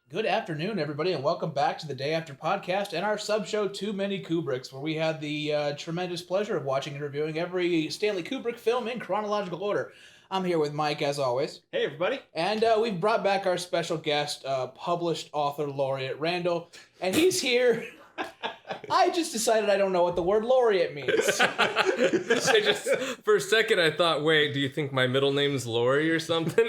Good afternoon, everybody, and welcome back to the Day After podcast and our sub-show, Too Many Kubricks, where we had the tremendous pleasure of watching and reviewing every Stanley Kubrick film in chronological order. I'm here with Mike, as always. Hey, everybody. And we've brought back our special guest, published author laureate Randall, and he's here. I just decided I don't know what the word laureate means. For a second, I thought, wait, do you think my middle name's Lori or something?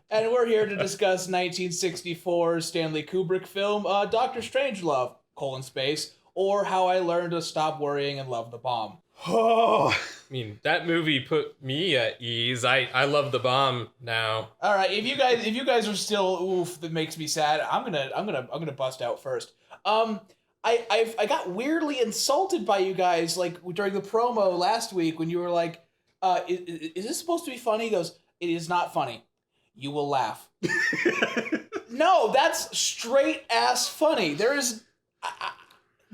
And we're here to discuss 1964's Stanley Kubrick film, Dr. Strangelove, space, or How I Learned to Stop Worrying and Love the Bomb. Oh, I mean, that movie put me at ease. I love the bomb now. All right, if you guys are still oof, that makes me sad. I'm gonna bust out first. I got weirdly insulted by you guys like during the promo last week when you were like, is this supposed to be funny? He goes, it is not funny. You will laugh. No, that's straight ass funny. There is,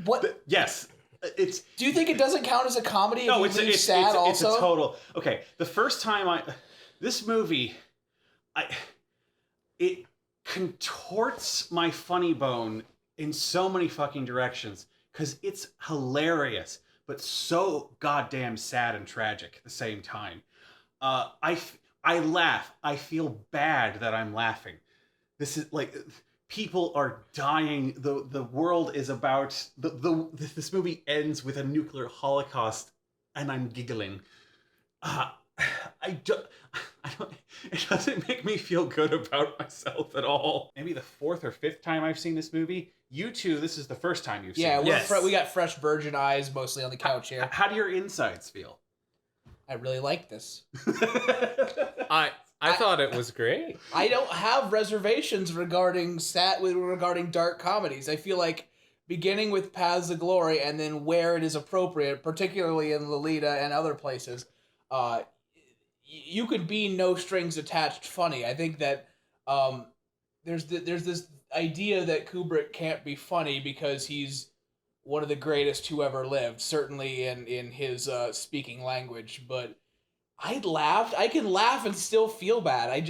what? Yes. It's. Do you think it doesn't count as a comedy? No, if it's sad also? It's a total. Okay, the first time this movie, it contorts my funny bone in so many fucking directions because it's hilarious, but so goddamn sad and tragic at the same time. I laugh. I feel bad that I'm laughing. This is like people are dying. The world is about this movie ends with a nuclear holocaust, and I'm giggling. I don't. It doesn't make me feel good about myself at all. Maybe the fourth or fifth time I've seen this movie. You two, this is the first time you've seen it. Yeah, we got fresh virgin eyes mostly on the couch here. How do your insides feel? I really like this. I thought it was great. I don't have reservations regarding dark comedies. I feel like beginning with Paths of Glory and then where it is appropriate, particularly in Lolita and other places, you could be no strings attached funny. I think that there's this idea that Kubrick can't be funny because he's one of the greatest who ever lived, certainly in his speaking language. But I laughed. I can laugh and still feel bad. I'm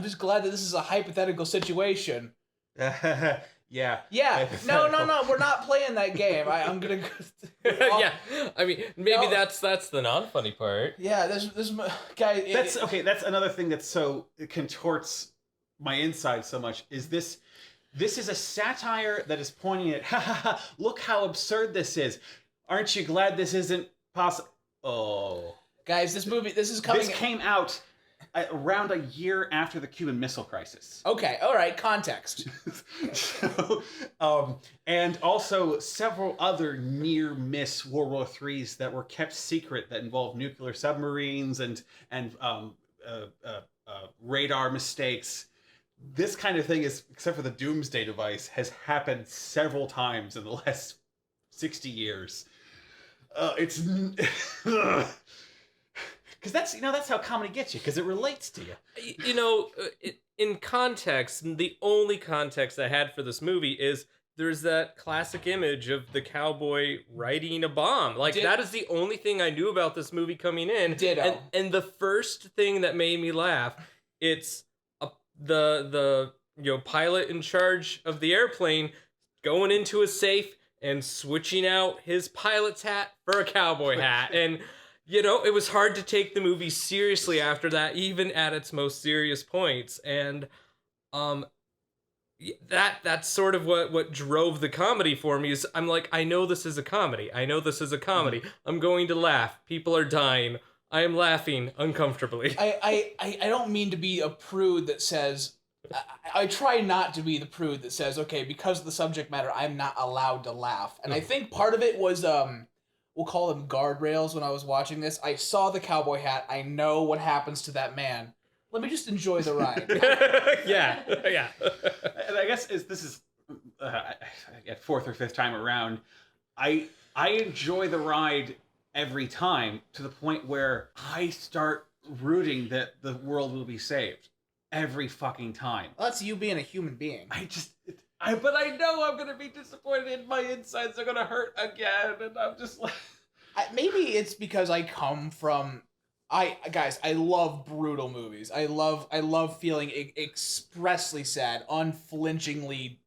just glad that this is a hypothetical situation. Yeah. Yeah. No. We're not playing that game. I'm gonna. Yeah. I mean, maybe that's the non-funny part. Yeah. This guy. That's okay. That's another thing that it contorts my inside so much. Is this is a satire that is pointing at, ha ha ha, look how absurd this is. Aren't you glad this isn't possible? Oh. Guys, this is coming. This came out around a year after the Cuban Missile Crisis. Okay, all right, context. So, and also several other near-miss World War IIIs that were kept secret that involved nuclear submarines and radar mistakes. This kind of thing is, except for the Doomsday device, has happened several times in the last 60 years. It's because that's how comedy gets you, because it relates to you. In context, the only context I had for this movie is there's that classic image of the cowboy riding a bomb. That is the only thing I knew about this movie coming in. Ditto. And the first thing that made me laugh, it's the pilot in charge of the airplane going into a safe and switching out his pilot's hat for a cowboy hat. And it was hard to take the movie seriously after that, even at its most serious points. And that's sort of what drove the comedy for me. Is I'm like, I know this is a comedy. I'm going to laugh. People are dying. I am laughing uncomfortably. I don't mean to be a prude that says... I try not to be the prude that says, okay, because of the subject matter, I'm not allowed to laugh. And I think part of it was... we'll call them guardrails when I was watching this. I saw the cowboy hat. I know what happens to that man. Let me just enjoy the ride. Yeah. And I guess this is fourth or fifth time around. I enjoy the ride every time to the point where I start rooting that the world will be saved every fucking time. Well, that's you being a human being. But I know I'm going to be disappointed. My insides are going to hurt again. And I'm just like... Maybe it's because I come from I love brutal movies. I love feeling expressly sad, unflinchingly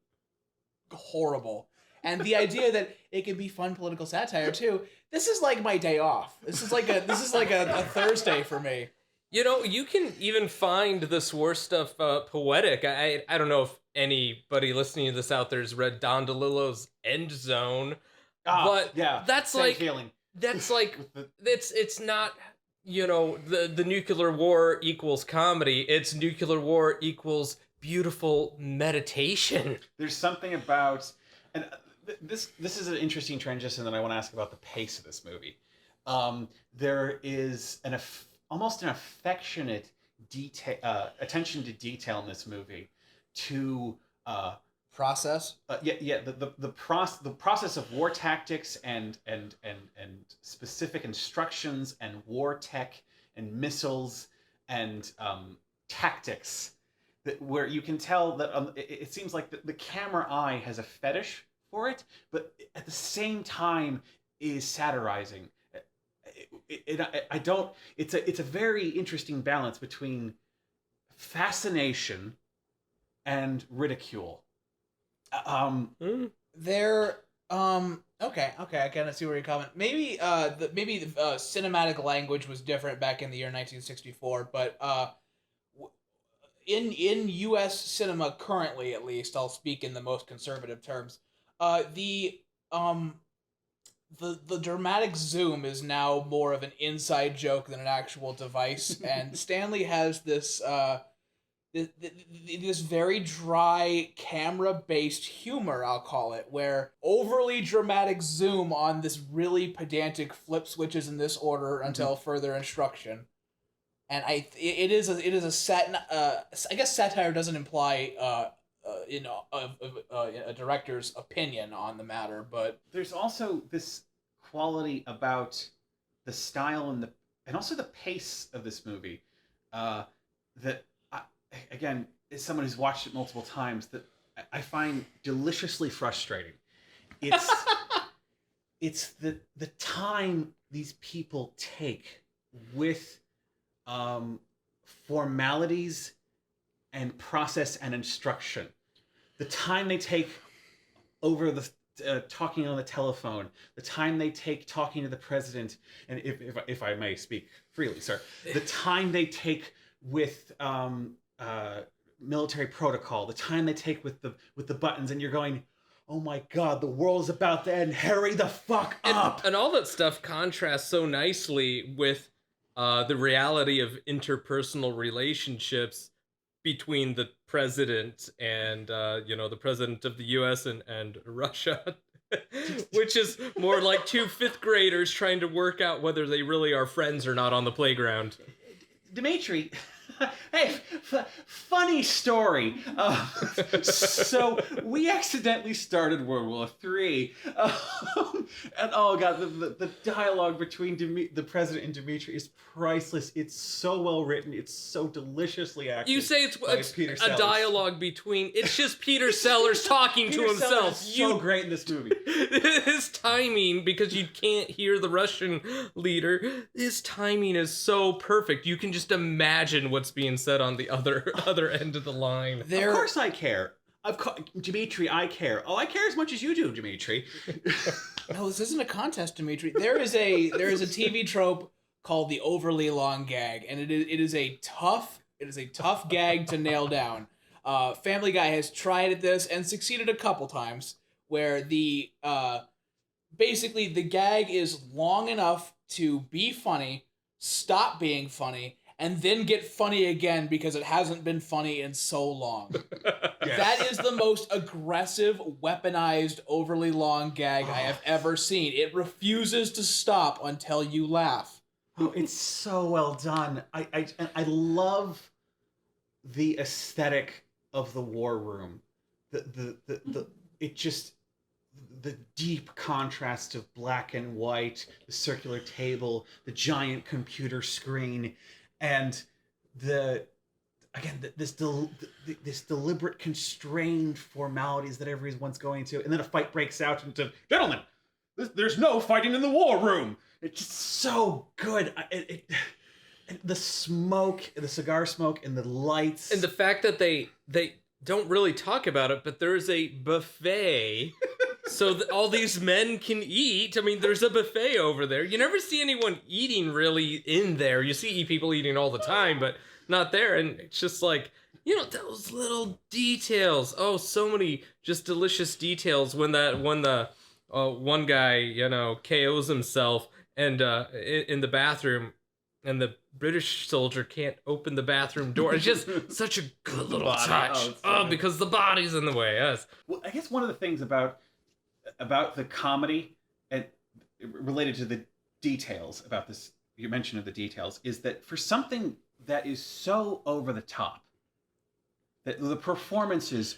horrible. And the idea that it can be fun political satire too. This is like my day off. This is like a Thursday for me. You know, you can even find this war stuff poetic. I don't know if anybody listening to this out there has read Don DeLillo's End Zone, but yeah, that's same like feeling. that's like it's not, you know, the nuclear war equals comedy. It's nuclear war equals beautiful meditation. There's something about, and this is an interesting transition that I want to ask about the pace of this movie. There is almost an affectionate attention to detail in this movie, to Process. the process of war tactics and specific instructions and war tech and missiles and tactics, that where you can tell that it seems like the camera eye has a fetish for it, but at the same time is satirizing. It's a very interesting balance between fascination and ridicule. There okay, I kind of see where you're coming. Maybe the cinematic language was different back in the year 1964, but in US cinema currently, at least, I'll speak in the most conservative terms. The dramatic zoom is now more of an inside joke than an actual device, and Stanley has this this very dry camera-based humor, I'll call it, where overly dramatic zoom on this really pedantic flip switches in this order until further instruction. And it is a I guess satire doesn't imply a director's opinion on the matter, but there's also this quality about the style and also the pace of this movie that again, as someone who's watched it multiple times, that I find deliciously frustrating. It's it's the time these people take with formalities and process and instruction. The time they take over the talking on the telephone, the time they take talking to the president, and if I may speak freely, sir, the time they take with military protocol, the time they take with the buttons, and you're going, oh my god, the world is about to end, hurry the fuck up. And all that stuff contrasts so nicely with the reality of interpersonal relationships between the president and the president of the US and Russia. Which is more like two fifth graders trying to work out whether they really are friends or not on the playground. Dimitri, hey, funny story. So we accidentally started World War III, and oh god, the dialogue between the president and Dimitri is priceless. It's so well written. It's so deliciously acted. You say it's a dialogue between. It's just Peter Sellers talking to himself. Sellers is so great in this movie. His timing, because you can't hear the Russian leader, his timing is so perfect. You can just imagine what's being said on the other end of the line. Of course I care. Dimitri, I care. Oh, I care as much as you do, Dimitri. No, this isn't a contest, Dimitri. There is a TV trope called the overly long gag, and it is a tough gag to nail down. Family Guy has tried at this and succeeded a couple times, where basically the gag is long enough to be funny, stop being funny, and then get funny again because it hasn't been funny in so long. Yes. That is the most aggressive, weaponized, overly long gag I have ever seen. It refuses to stop until you laugh. Oh, it's so well done. I love the aesthetic of the war room. The deep contrast of black and white, the circular table, the giant computer screen, and this deliberate constrained formalities that everyone's going to, and then a fight breaks out into, gentlemen, there's no fighting in the war room. It's just so good. the smoke, the cigar smoke, and the lights, and the fact that they don't really talk about it, but there's a buffet. So all these men can eat. I mean, there's a buffet over there. You never see anyone eating really in there. You see people eating all the time, but not there. And it's just like, those little details. Oh, so many just delicious details when the one guy, KOs himself and in the bathroom, and the British soldier can't open the bathroom door. It's just such a good little touch. Because the body's in the way. Yes. Well, I guess one of the things about the comedy and related to the details about this, your mention of the details, is that for something that is so over the top, that the performances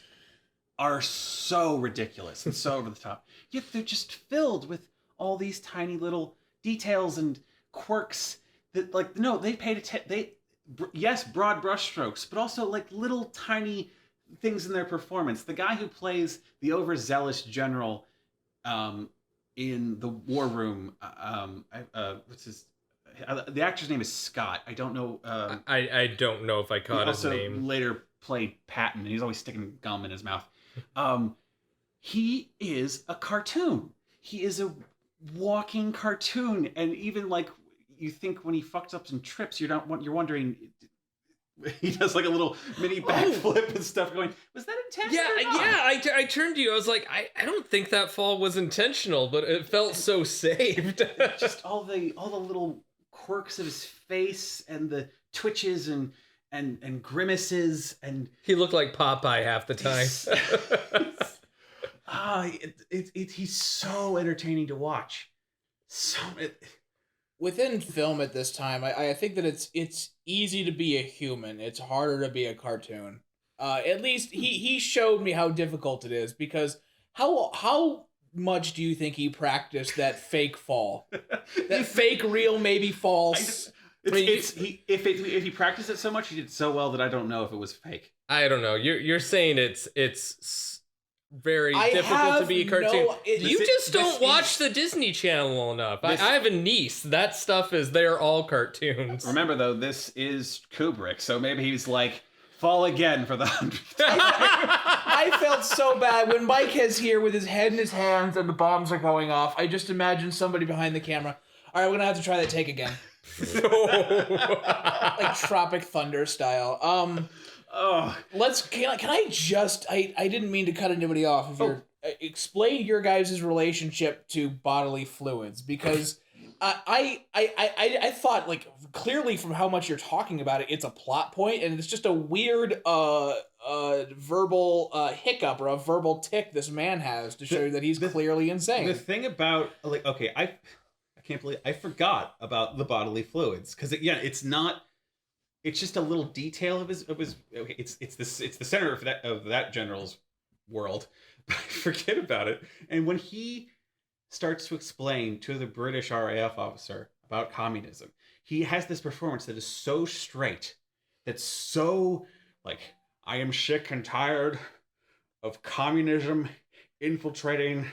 are so ridiculous and so over the top, yet they're just filled with all these tiny little details and quirks that, like, no, they paid attention. Yes, broad brushstrokes, but also like little tiny things in their performance. The guy who plays the overzealous general in the war room, what's his? The actor's name is Scott. I don't know. I don't know if I caught his name. Also later played Patton, and he's always sticking gum in his mouth. He is a cartoon. He is a walking cartoon, and even like you think when he fucks up and trips, you're wondering. He does like a little mini backflip and stuff going, was that intentional? Yeah, I turned to you. I was like, I don't think that fall was intentional, but it felt so saved. Just all the little quirks of his face and the twitches and grimaces, and he looked like Popeye half the time. He's so entertaining to watch. Within film at this time, I think that it's easy to be a human. It's harder to be a cartoon. At least he showed me how difficult it is, because how much do you think he practiced that fake fall? That fake real maybe false. If he practiced it so much, he did so well that I don't know if it was fake. I don't know. You're saying it's very difficult to be a cartoon. You just don't watch the Disney Channel enough. I have a niece. That stuff they're all cartoons. Remember though, this is Kubrick, so maybe he's like, fall again for the 100th time. I felt so bad when Mike is here with his head in his hands and the bombs are going off. I just imagine somebody behind the camera. All right, we're gonna have to try that take again. Like Tropic Thunder style. Can I just I didn't mean to cut anybody off. If you're explain your guys' relationship to bodily fluids, because I thought, like, clearly from how much you're talking about it, it's a plot point, and it's just a weird verbal hiccup or a verbal tick this man has to show you that he's clearly insane. The thing about, like, okay, I can't believe I forgot about the bodily fluids, because it's not. It's just a little detail of his. Okay, it's the center of that general's world. But I forget about it, and when he starts to explain to the British RAF officer about communism, he has this performance that is so straight, that's so like, I am sick and tired of communism infiltrating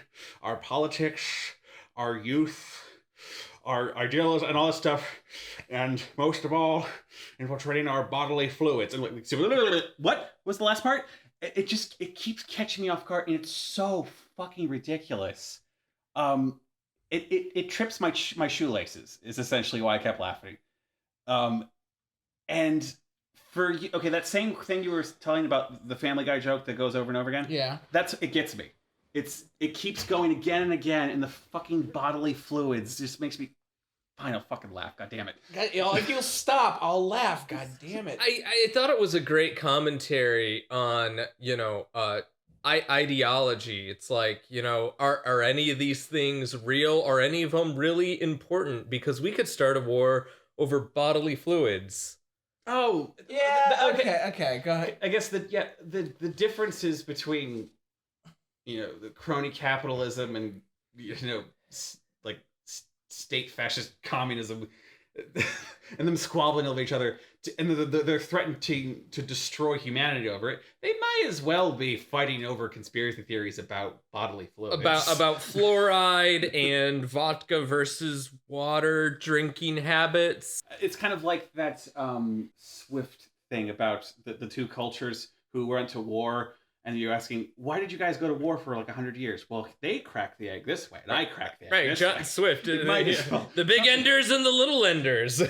our politics, our youth, our ideals and all this stuff, and most of all, infiltrating our bodily fluids. And what was the last part? It keeps catching me off guard, and it's so fucking ridiculous. It trips my shoelaces is essentially why I kept laughing. And that same thing you were telling about the Family Guy joke that goes over and over again. Yeah, it gets me. It keeps going again and again, and the fucking bodily fluids just makes me. Fine, I'll fucking laugh. God damn it. God, if you'll stop, I'll laugh. God damn it. I thought it was a great commentary on, ideology. It's like, are any of these things real? Are any of them really important? Because we could start a war over bodily fluids. Oh, yeah. Okay. Go ahead. I guess the differences between, the crony capitalism and, like state fascist communism and them squabbling over each other and they're threatening to destroy humanity over it, they might as well be fighting over conspiracy theories about bodily fluids. About fluoride and vodka versus water drinking habits. It's kind of like that Swift thing about the two cultures who went to war, and you're asking, why did you guys go to war for like 100 years? Well, they cracked the egg this way, and I cracked the egg Right, this John way. Swift. Well. The big enders and the little enders.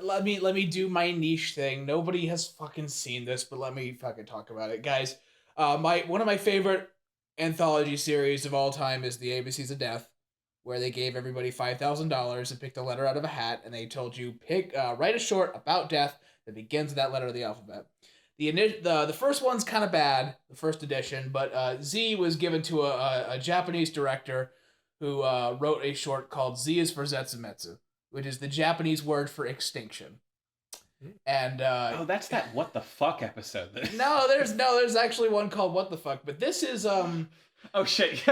Let me do my niche thing. Nobody has fucking seen this, but let me fucking talk about it, guys. One of my favorite anthology series of all time is the ABCs of Death, where they gave everybody $5,000 and picked a letter out of a hat, and they told you write a short about death that begins with that letter of the alphabet. The first one's kind of bad, the first edition, but Z was given to a Japanese director who wrote a short called Z is for Zetsumetsu, which is the Japanese word for extinction. And that's that what the fuck episode. there's actually one called What the Fuck, but this is oh shit.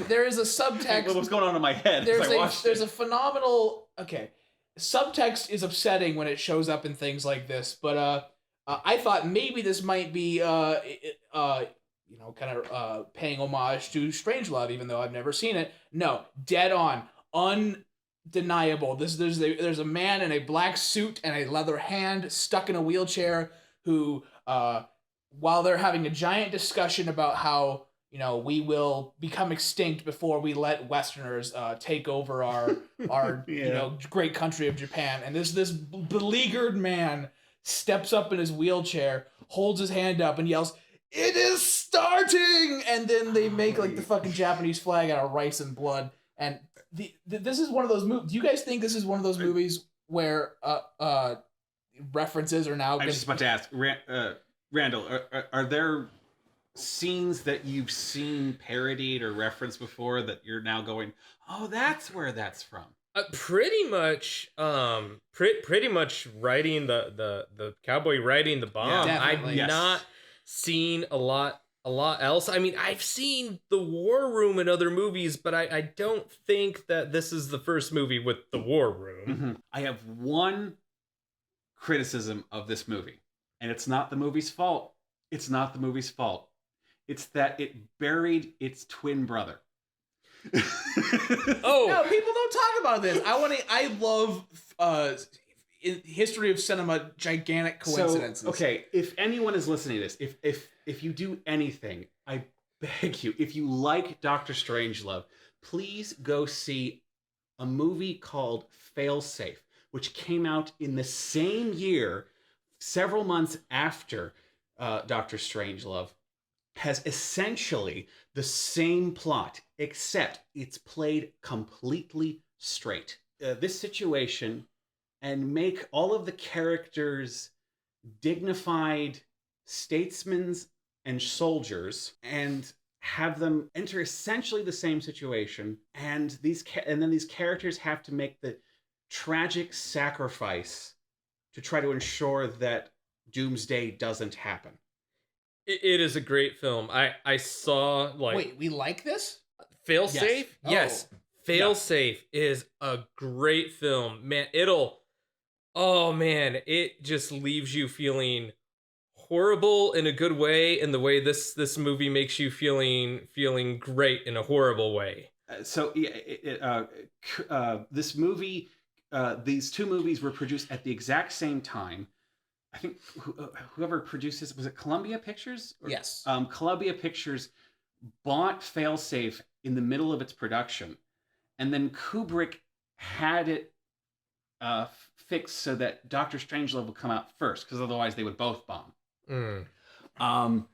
there is a subtext. What was going on in my head? There's a phenomenal subtext is upsetting when it shows up in things like this, but I thought maybe this might be paying homage to Strangelove, even though I've never seen it. No, dead on, undeniable. There's a man in a black suit and a leather hand stuck in a wheelchair who, while they're having a giant discussion about how we will become extinct before we let Westerners take over our great country of Japan, and this beleaguered man steps up in his wheelchair, holds his hand up, and yells, "It is starting!" And then they make like the fucking Japanese flag out of rice and blood. And this is one of those movies. Do you guys think this is one of those movies where references are now? I was just about to ask, Randall, are there scenes that you've seen parodied or referenced before that you're now going, oh, that's where that's from? Pretty much riding the cowboy riding the bomb. Yeah, I've not seen a lot else. I mean, I've seen The War Room in other movies, but I don't think that this is the first movie with The War Room. Mm-hmm. I have one criticism of this movie, and it's not the movie's fault. It's not the movie's fault. It's that it buried its twin brother. Oh no! People don't talk about this. I love in history of cinema gigantic coincidences. So, okay, if anyone is listening to this, if you do anything, I beg you, if you like Doctor Strangelove, please go see a movie called Failsafe, which came out in the same year, several months after Doctor Strangelove. Has essentially the same plot, except it's played completely straight. This situation, and make all of the characters dignified statesmen and soldiers, and have them enter essentially the same situation, and then these characters have to make the tragic sacrifice to try to ensure that doomsday doesn't happen. It is a great film. I saw Wait, we like this? Failsafe? Yes. Failsafe is a great film. Man, it just leaves you feeling horrible in a good way, in the way this movie makes you feeling great in a horrible way. This movie, these two movies were produced at the exact same time. I think whoever produces, was it Columbia Pictures? Yes. Columbia Pictures bought Failsafe in the middle of its production, and then Kubrick had it fixed so that Doctor Strangelove would come out first, because otherwise they would both bomb. And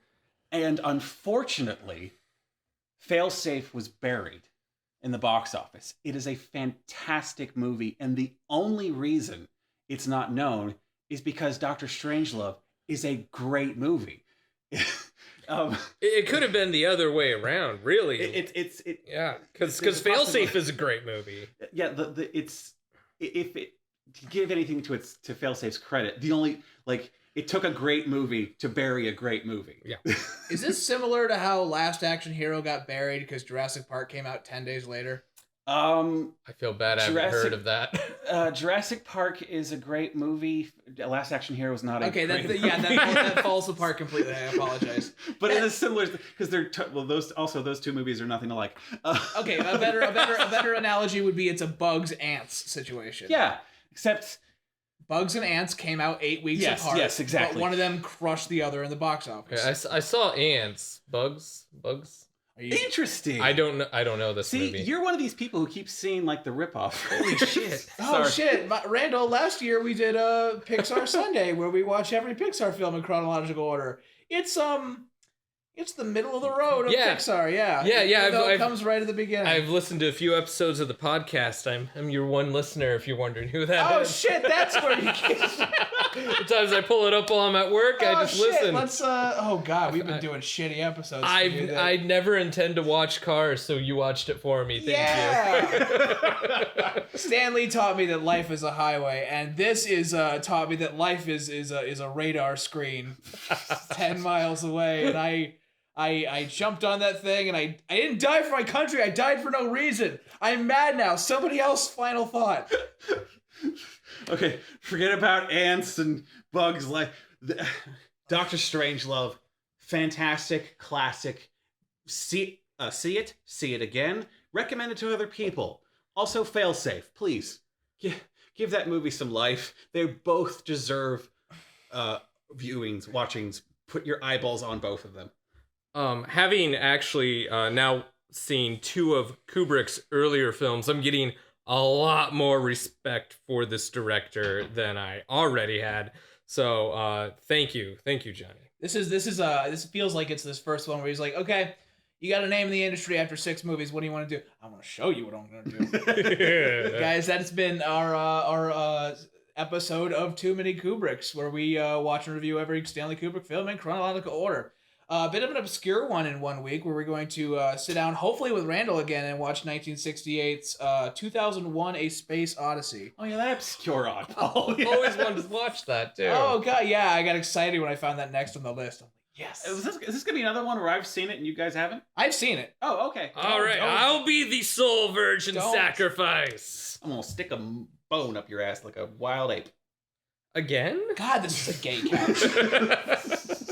unfortunately, Failsafe was buried in the box office. It is a fantastic movie, and the only reason it's not known is because Doctor Strangelove is a great movie. It could have been the other way around, really. Because Failsafe is a great movie. Yeah, if it to give anything to Failsafe's credit, it took a great movie to bury a great movie. Yeah. Is this similar to how Last Action Hero got buried because Jurassic Park came out 10 days later? I feel bad I haven't heard of that. Jurassic Park is a great movie. Last Action Hero was not a great movie. That falls apart completely. I apologize. But in a similar, because those two movies are nothing alike. Okay, a better analogy would be it's a Bugs Ants situation. Yeah, except Bugs and Ants came out 8 weeks apart. Yes, exactly. But one of them crushed the other in the box office. Okay, I saw Ants. Bugs. Interesting. I don't know this movie. See, you're one of these people who keeps seeing like the ripoff. Holy shit! Oh shit, Randall! Last year we did a Pixar Sunday where we watch every Pixar film in chronological order. It's the middle of the road of Pixar. Yeah. It comes right at the beginning. I've listened to a few episodes of the podcast. I'm your one listener. If you're wondering who that is. Oh shit! That's where you get. Sometimes I pull it up while I'm at work. I just listen. Let's. Oh god, we've been doing shitty episodes. I never intend to watch Cars, so you watched it for me. Thank you. Stanley taught me that life is a highway, and this is taught me that life is a radar screen 10 miles away, and I jumped on that thing, and I didn't die for my country. I died for no reason. I'm mad now. Somebody else. Final thought. Okay, forget about ants and bugs. Dr. Strangelove, fantastic, classic. See it again. Recommend it to other people. Also, failsafe, please. Give that movie some life. They both deserve viewings, watchings. Put your eyeballs on both of them. Having actually now seen 2 of Kubrick's earlier films, I'm getting a lot more respect for this director than I already had. So thank you, Johnny. This feels like it's this first one where he's like, okay, you got a name in the industry after 6 movies. What do you want to do? I want to show you what I'm going to do. Guys, that's been our episode of Too Many Kubricks, where we watch and review every Stanley Kubrick film in chronological order. A bit of an obscure one in 1 week, where we're going to sit down, hopefully with Randall again, and watch 1968's 2001: A Space Odyssey. Oh yeah, that obscure oddball. Yeah. Always wanted to watch that too. Oh god, yeah, I got excited when I found that next on the list. I'm like, yes. Is this gonna be another one where I've seen it and you guys haven't? I've seen it. Oh, okay. All right, I'll be the sole virgin sacrifice. I'm gonna stick a bone up your ass like a wild ape. Again? God, this is a gay couch.